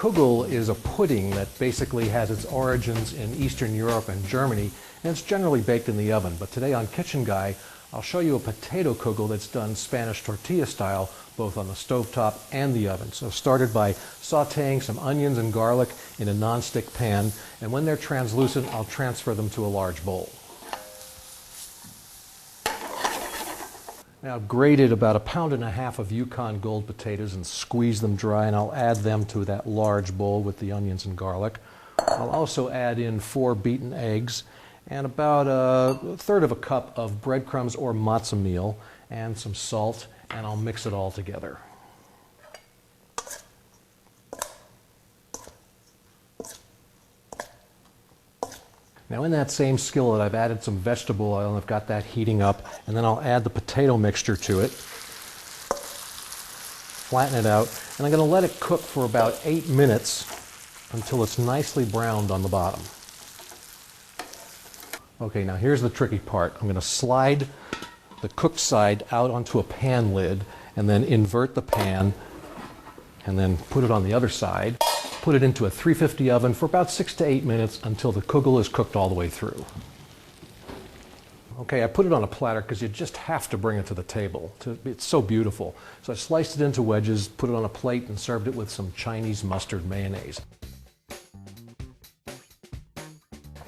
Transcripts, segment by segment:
Kugel is a pudding that basically has its origins in Eastern Europe and Germany, and it's generally baked in the oven. But today on Kitchen Guy, I'll show you a potato kugel that's done Spanish tortilla style, both on the stovetop and the oven. So started by sauteing some onions and garlic in a non-stick pan, and when they're translucent, I'll transfer them to a large bowl. Now I've grated about 1.5 pounds of Yukon Gold potatoes and squeezed them dry, and I'll add them to that large bowl with the onions and garlic. I'll also add in 4 beaten eggs and about 1/3 cup of breadcrumbs or matzo meal and some salt, and I'll mix it all together. Now in that same skillet, I've added some vegetable oil and I've got that heating up, and then I'll add the potato mixture to it, flatten it out, and I'm going to let it cook for about 8 minutes until it's nicely browned on the bottom. Okay, now here's the tricky part. I'm going to slide the cooked side out onto a pan lid and then invert the pan and then put it on the other side. Put it into a 350 oven for about 6 to 8 minutes until the kugel is cooked all the way through. Okay, I put it on a platter because you just have to bring it to the table. It's so beautiful. So I sliced it into wedges, put it on a plate, and served it with some Chinese mustard mayonnaise.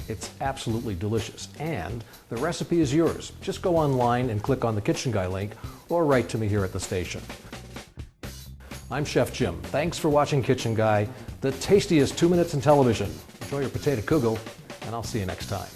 It's absolutely delicious, and the recipe is yours. Just go online and click on the Kitchen Guy link, or write to me here at the station. I'm Chef Jim. Thanks for watching Kitchen Guy, the tastiest 2 minutes in television. Enjoy your potato kugel, and I'll see you next time.